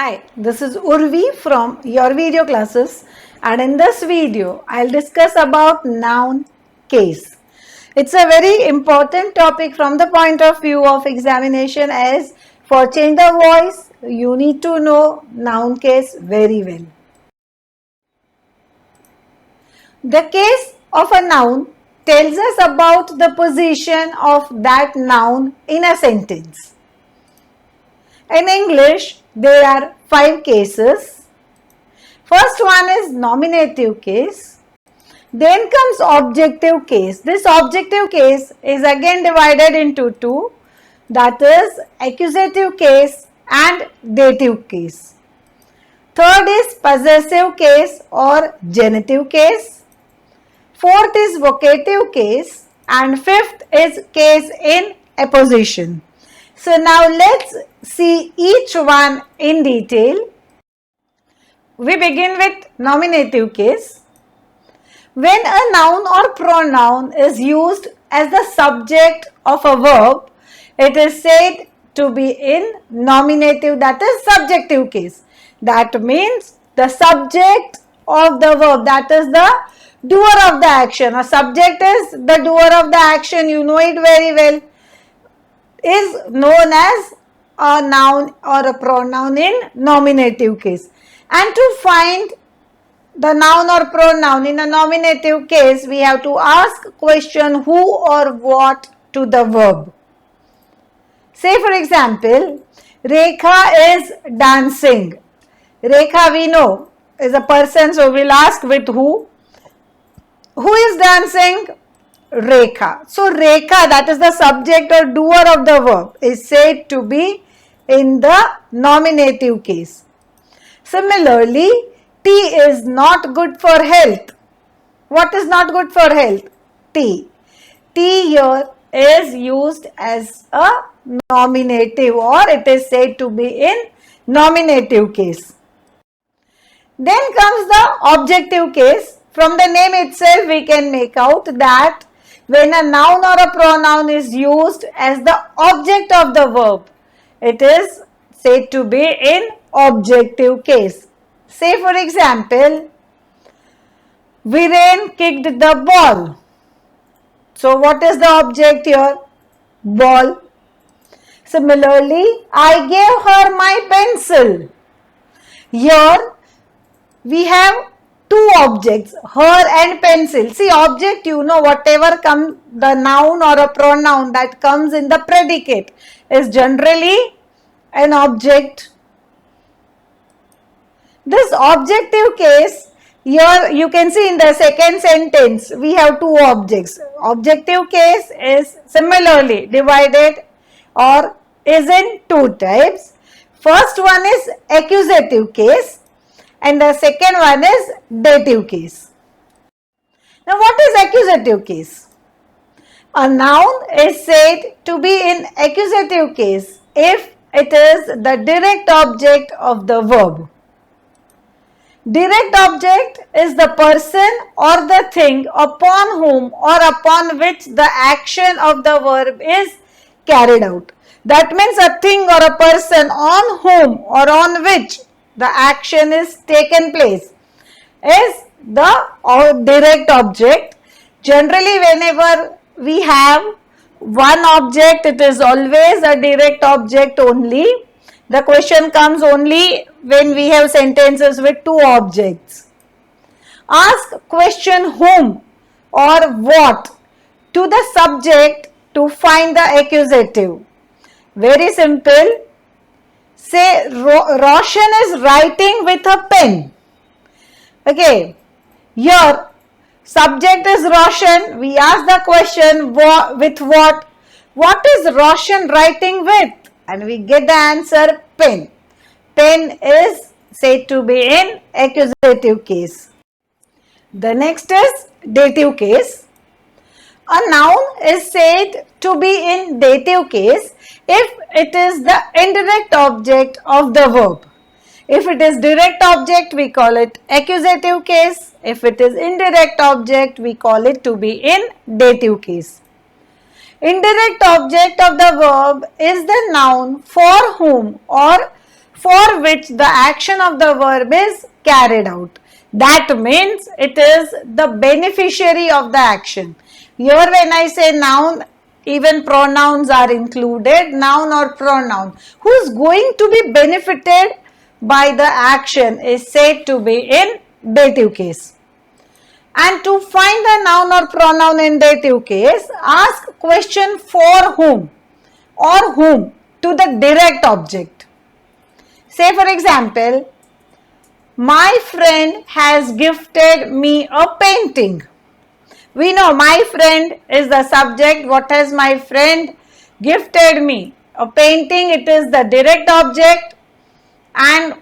Hi, this is Urvi from Your Video Classes, and in this video I'll discuss about noun case. It's a very important topic from the point of view of examination, as for change the voice you need to know noun case very well. The case of a noun tells us about the position of that noun in a sentence. In English, there are 5 cases. First one is nominative case. Then comes objective case. This objective case is again divided into 2, that is accusative case and dative case. Third is possessive case or genitive case. Fourth is vocative case, and fifth is case in apposition. So now let's see each one in detail. We begin with nominative case. When a noun or pronoun is used as the subject of a verb, it is said to be in nominative, that is subjective case. That means the subject of the verb, that is the doer of the action. A subject is the doer of the action, you know it very well, is known as a noun or a pronoun in nominative case. And to find the noun or pronoun in a nominative case, we have to ask question who or what to the verb. Say for example, Rekha is dancing. Rekha we know is a person, so we'll ask with who. Who is dancing? Rekha. So Rekha, that is the subject or doer of the verb, is said to be in the nominative case. Similarly, tea is not good for health. What is not good for health? Tea. Tea here is used as a nominative, or it is said to be in nominative case. Then comes the objective case. From the name itself we can make out that when a noun or a pronoun is used as the object of the verb, it is said to be in objective case. Say for example, Viren kicked the ball. So what is the object here? Ball. Similarly, I gave her my pencil. Here we have 2 objects, her and pencil. See, object, you know, whatever comes, the noun or a pronoun that comes in the predicate is generally an object. This objective case, here you can see in the second sentence we have 2 objects. Objective case is similarly divided or is in 2 types. First one is accusative case, and the second one is dative case. Now what is accusative case? A noun is said to be in accusative case if it is the direct object of the verb. Direct object is the person or the thing upon whom or upon which the action of the verb is carried out. That means a thing or a person on whom or on which the action is taken place is the direct object. Generally, whenever we have one object, it is always a direct object only. The question comes only when we have sentences with 2 objects. Ask question whom or what to the subject to find the accusative. Very simple. Say Roshan is writing with a pen. Okay, here subject is Roshan. We ask the question with what? What is Roshan writing with? And we get the answer pen. Pen is said to be in accusative case. The next is dative case. A noun is said to be in dative case if it is the indirect object of the verb. If it is direct object, we call it accusative case. If it is indirect object, we call it to be in dative case. Indirect object of the verb is the noun for whom or for which the action of the verb is carried out. That means it is the beneficiary of the action. Here when I say noun, even pronouns are included, noun or pronoun. Who is going to be benefited by the action is said to be in dative case. And to find the noun or pronoun in dative case, ask question for whom or whom to the direct object. Say for example, my friend has gifted me a painting. We know my friend is the subject. What has my friend gifted me? A painting, it is the direct object, and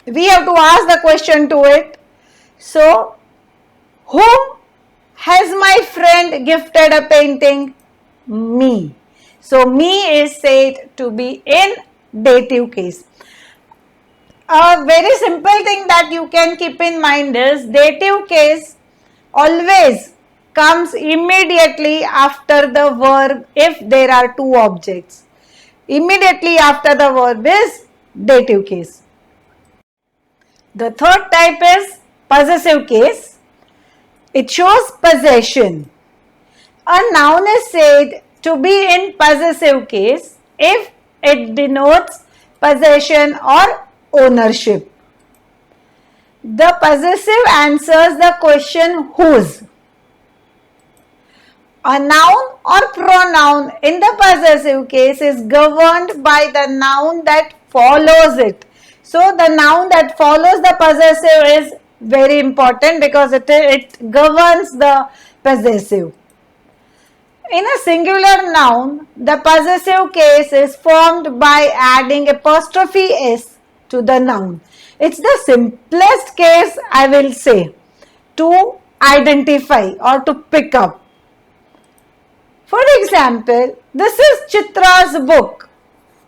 we have to ask the question to it. So, whom has my friend gifted a painting? Me. So, me is said to be in dative case. A very simple thing that you can keep in mind is dative case always comes immediately after the verb if there are two objects. Immediately after the verb is dative case. The third type is possessive case. It shows possession. A noun is said to be in possessive case if it denotes possession or ownership. The possessive answers the question whose. A noun or pronoun in the possessive case is governed by the noun that follows it. So the noun that follows the possessive is very important because it governs the possessive. In a singular noun, the possessive case is formed by adding apostrophe s to the noun. It's the simplest case, I will say, to identify or to pick up. For example, this is Chitra's book.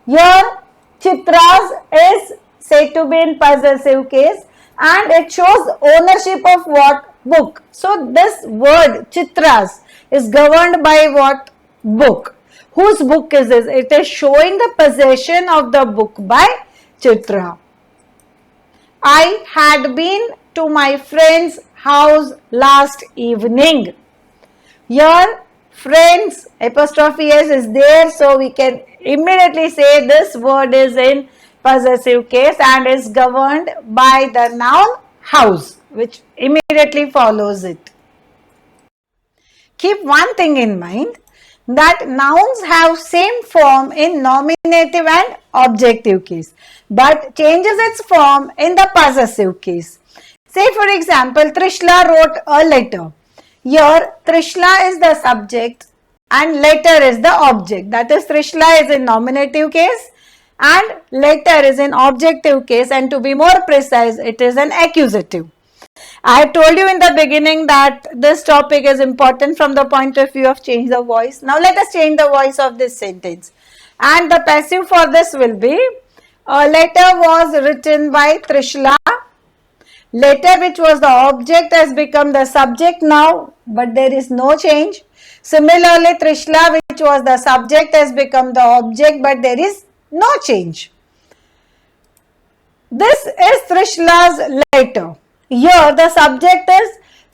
Here, Chitra's is said to be in possessive case and it shows ownership of what? Book. So, this word Chitra's is governed by what? Book. Whose book is this? It is showing the possession of the book by Chitra. I had been to my friend's house last evening. Here, friends apostrophe s is there, so we can immediately say this word is in possessive case and is governed by the noun house, which immediately follows it. Keep one thing in mind, that nouns have same form in nominative and objective case, but changes its form in the possessive case. Say for example, Trishla wrote a letter. Here, Trishla is the subject and letter is the object. That is, Trishla is in nominative case and letter is in objective case, and to be more precise, it is an accusative. I have told you in the beginning that this topic is important from the point of view of change the voice. Now let us change the voice of this sentence. And the passive for this will be, a letter was written by Trishla. Letter, which was the object, has become the subject now, but there is no change. Similarly, Trishla, which was the subject, has become the object, but there is no change. This is Trishla's letter. Here the subject is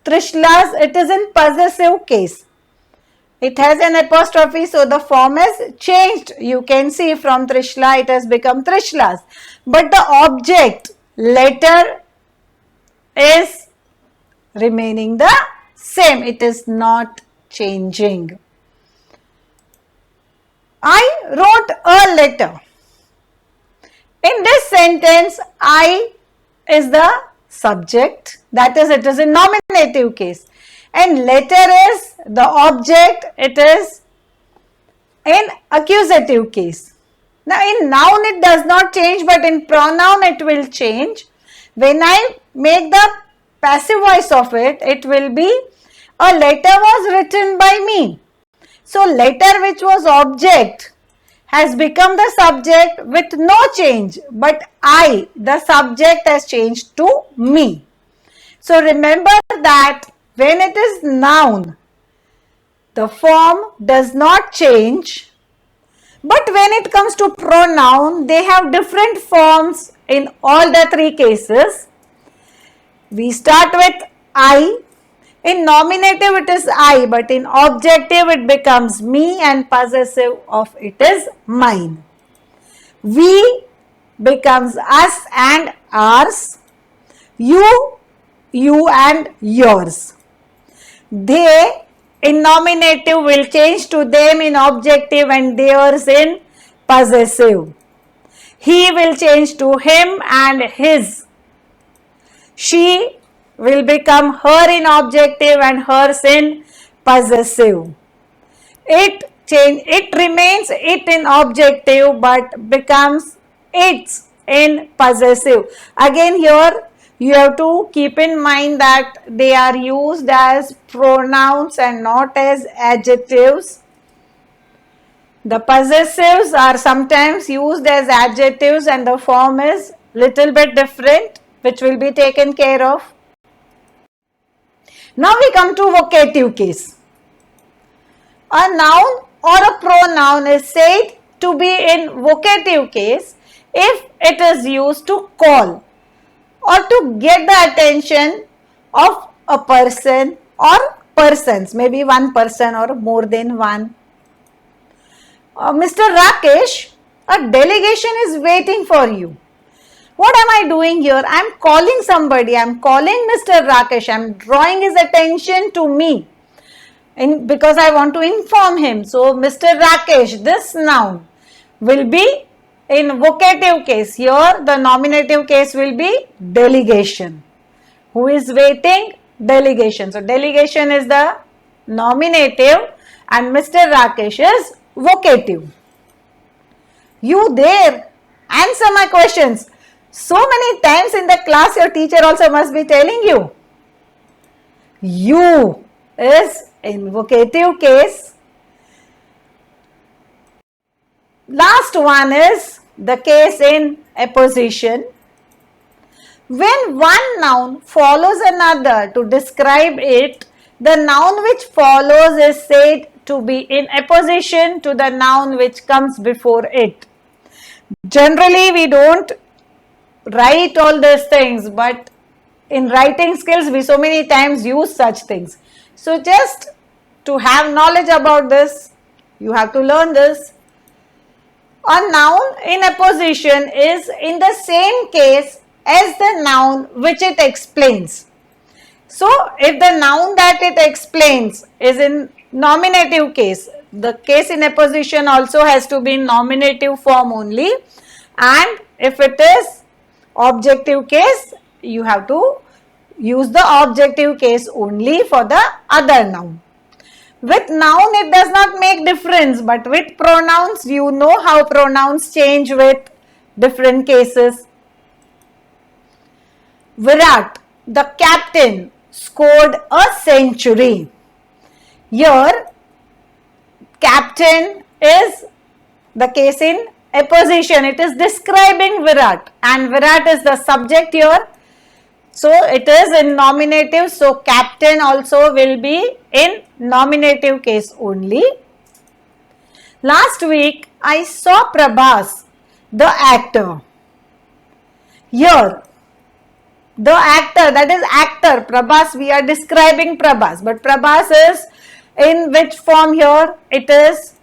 Trishla's, it is in possessive case. It has an apostrophe, so the form is changed. You can see from Trishla it has become Trishla's. But the object, letter, is remaining the same. It is not changing. I wrote a letter. In this sentence, I is the subject, that is, it is in nominative case, and letter is the object, it is in accusative case. Now in noun it does not change, but in pronoun it will change. When I make the passive voice of it, it will be, a letter was written by me. So letter, which was object, has become the subject with no change, but I, the subject, has changed to me. So remember that when it is noun, the form does not change, But when it comes to pronoun, they have different forms in all the three cases. We start with I. In nominative it is I, but in objective it becomes me, and possessive of it is mine. We becomes us and ours. You and yours. They in nominative will change to them in objective and theirs in possessive. He will change to him and his. She will become her in objective and hers in possessive. It remains it in objective but becomes its in possessive. Again here you have to keep in mind that they are used as pronouns and not as adjectives. The possessives are sometimes used as adjectives and the form is little bit different, which will be taken care of. Now we come to vocative case. A noun or a pronoun is said to be in vocative case if it is used to call or to get the attention of a person or persons, maybe one person or more than one. Mr. Rakesh, a delegation is waiting for you. What am I doing here? I am calling somebody. I am calling Mr. Rakesh. I am drawing his attention to me because I want to inform him. So, Mr. Rakesh, this noun will be in vocative case. Here, the nominative case will be delegation. Who is waiting? Delegation. So, delegation is the nominative and Mr. Rakesh is vocative. You there? Answer my questions. So many times in the class your teacher also must be telling you. You is in vocative case. Last one is the case in apposition. When one noun follows another to describe it, the noun which follows is said to be in apposition to the noun which comes before it. Generally we don't write all these things, but in writing skills we so many times use such things. So just to have knowledge about this, you have to learn this. A noun in apposition is in the same case as the noun which it explains. So if the noun that it explains is in nominative case, the case in apposition also has to be in nominative form only, and if it is objective case, you have to use the objective case only for the other noun. With noun it does not make difference, but with pronouns you know how pronouns change with different cases. Virat, the captain, scored a century. Here captain is the case in apposition. It is describing Virat and Virat is the subject here. So it is in nominative. So captain also will be in nominative case only. Last week I saw Prabhas, the actor. Here the actor, that is actor, Prabhas, we are describing Prabhas, but Prabhas is in which form here? It is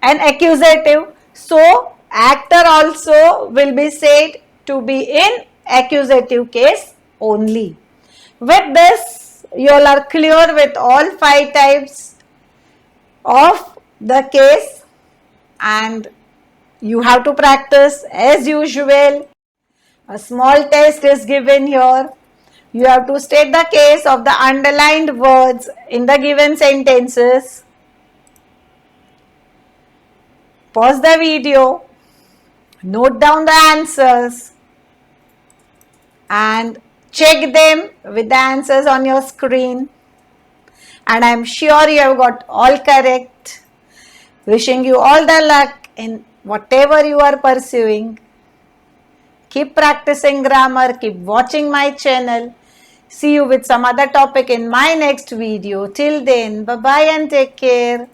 an accusative. So actor also will be said to be in accusative case only. With this you all are clear with all 5 types of the case and you have to practice as usual. A small test is given here. You have to state the case of the underlined words in the given sentences. Pause the video, note down the answers and check them with the answers on your screen. And I am sure you have got all correct. Wishing you all the luck in whatever you are pursuing. Keep practicing grammar, keep watching my channel. See you with some other topic in my next video. Till then, bye-bye and take care.